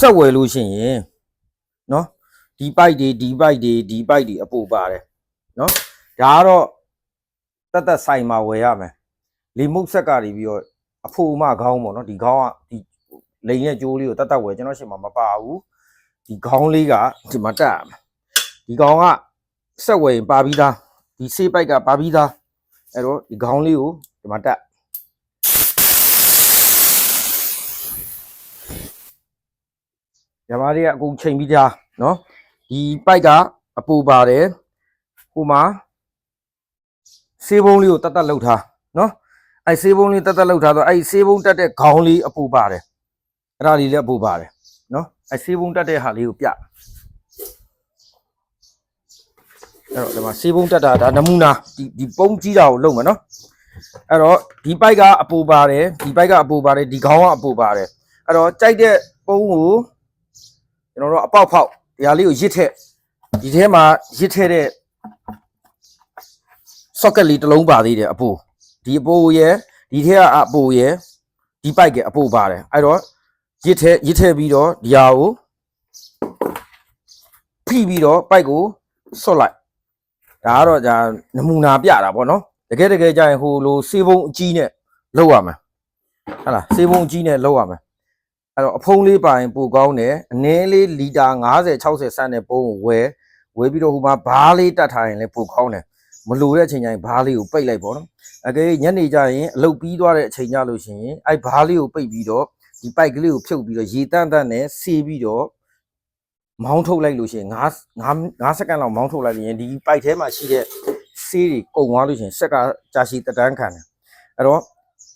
ဆက်ဝယ်လို့ရှိရင်နော်ဒီပိုက်တွေအပူပါတယ်နော်ဒါကတော့တက်ဆိုင်မှာဝယ်ရမယ်လီမုတ်ဆက်ကတွေပြီးတော့အဖိုမခေါင်းပေါ့နော်ဒီခေါင်းကဒီလိန်ရဲ့ကြိုးလေးကိုတက်ဝယ်ကျွန်တော်ရှင်မှာမပါဘူးဒီခေါင်းလေးကဒီမှာတက်ရမယ်ဒီခေါင်းကဆက်ဝယ်ရင်ပါပြီးသားဒီဆေးပိုက်ကပါပြီးသားအဲ့တော့ဒီခေါင်းလေးကိုဒီမှာတက်ညီမလေးကအကုန်ချိန်ပြီးသားနော်ဒီပိုက်ကအပူပါတယ်ဟိုမှာဆေးဘုံလေးကိုတက်လှုပ်ထားနော်အဲ့ဆေးဘုံလေးတက်လှုပ်ထားတော့အဲ့ဆေးဘုံတက်တဲ့ခေါင်းလေးအပူပါတယ်အဲ့ဒါလေးလည်းအပူပါတယ်နော်အဲ့ဆေးဘုံတက်တဲ့ဟာလေးကိုပြအဲ့တော့ဒီမှာဆေးဘုံတက်တာဒါနမူနာဒီပုံးကြီးတာကိုလုပ်မယ်နော်အဲ့တော့ဒီပိုက်ကအပူပါတယ်ဒီပိုက်ကအပူပါတယ်ဒီခေါင်းကအပူပါတယ်အဲ့တော့ကြိုက်တဲ့ပုံးကိုကျွန်တော်တို့အပေါက်ဖောက်ဒီဟာလေးကိုရစ်ထက်ဒီထဲမှာရစ်ထက်တဲ့ socket လေးတစ်လုံးပါသေးတယ်အပူဒီအပူရဲ့ဒီထဲကအပူရဲ့ဒီပိုက်ကအပူပါတယ်အဲ့တော့ရစ်ထက်ပြီးတော့ဒီဟာကိုဖိပြီးတော့ပိုက်ကိုဆွတ်လိုက်ဒါကတော့ဒါနမူနာပြတာပေါ့နော်တကယ်ကြရင်ဟိုလိုဆေးဘုံအကြီးနဲ့လောက်ရမယ်ဟုတ်လားဆေးဘုံအကြီးနဲ့လောက်ရမယ်အဲ့တော့အဖုံးလေးပါရင်ပိုကောင်းတယ်အနည်းလေးလီတာ50 60ဆန့်တဲ့ပုံးကိုဝယ်ပြီးတော့ဟိုမှာဘားလေးတတ်ထားရင်လည်းပိုကောင်းတယ်မလိုတဲ့အချိန်ကျရင်ဘားလေးကိုပိတ်လိုက်ပေါ့နော်အကယ်ညနေကျရင်အလုပ်ပြီးသွားတဲ့အချိန်ကျလို့ရှိရင်အဲ့ဘားလေးကိုပိတ်ပြီးတော့ဒီပိုက်ကလေးကိုဖြုတ်ပြီးတော့ရေတန့်နဲ့ဆေးပြီးတော့မောင်းထုတ်လိုက်လို့ရှိရင်9စက္ကန့်လောက်မောင်းထုတ်လိုက်ရင်ဒီပိုက်ထဲမှာရှိတဲ့ဆေးတွေကုန်သွားလို့ရှိရင်ဆက်ကကြာရှည်တန်းခံတယ်အဲ့တော့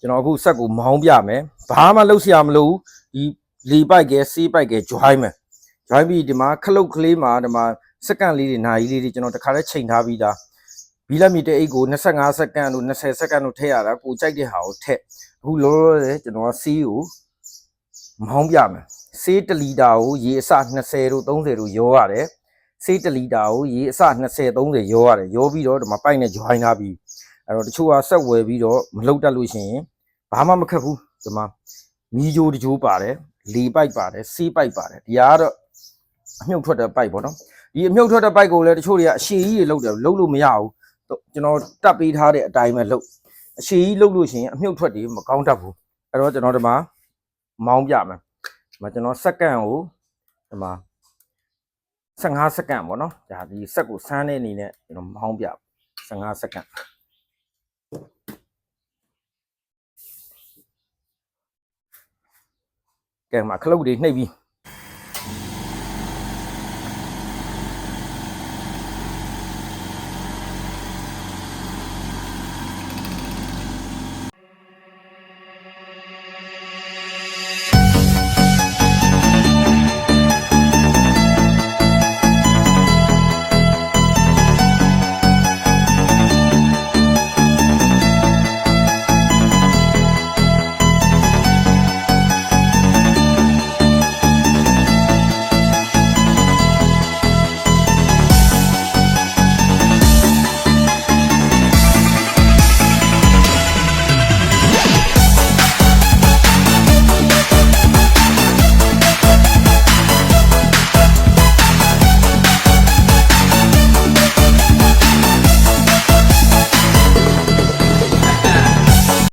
ကျွန်တော်အခုဆက်ကိုမောင်းပြမယ်ဘာမှလုပ်စရာမလိုဘူးဒီလီပိုက်ကဆေးပိုက်က join မယ် join ပြီးဒီမှာခလုတ်ကလေးမှာဒီမှာစက္ကန့်လေးတွေနာရီလေးတွေကျွန်တော်တခါတည်းချိန်ထားပြီးသားဘီလက်မီတဲ့အိတ်ကို25စက္ကန့်လို့20စက္ကန့်လို့ထည့်ရတာကိုကြိုက်တဲ့ဟာကိုထည့်အခုလောလောဆယ်ကျွန်တော်ဆေးကိုမောင်းပြမယ်ဆေး1လီတာကိုရေအစ20တို့30တို့ရောရတယ်ဆေး1လီတာကိုရေအစ20 30ရောရတယ်ရောပြီးတော့ဒီမှာပိုက်နဲ့ join ထားပြီးအဲ့တော့တချို့ကဆက်ဝယ်ပြီးတော့မလုပ်တတ်လို့ရှိရင်ဘာမှမခက်ဘူးဒီမှာမီးကြိုးတကြိုးပါတယ်လေပိုက်ပါတယ်ဆေးပိုက်ပါတယ်ဒီကတော့အမြုပ်ထွက်တဲ့ပိုက်ပေါ့နော်ဒီအမြုပ်ထွက်တဲ့ပိုက်ကိုလည်းတချို့တွေကအရှည်ကြီးတွေလုပ်တယ်လုပ်လို့မရဘူးကျွန်တော်တက်ပေးထားတဲ့အတိုင်းပဲလုပ်အရှည်ကြီးလုပ်လို့ရှိရင်အမြုပ်ထွက်တွေမကောင်းတတ်ဘူးအဲ့တော့ကျွန်တော်ဒီမှာမောင်းပြမယ်ဒီမှာကျွန်တော်စက္ကန့်ကိုဒီမှာ15စက္ကန့်ပေါ့နော်ဒါဒီစက်ကိုဆန်းတဲ့အနေနဲ့ကျွန်တော်မောင်းပြ15စက္ကန့်ကဲမှာခလုတ်တွေနှိပ်ပြီး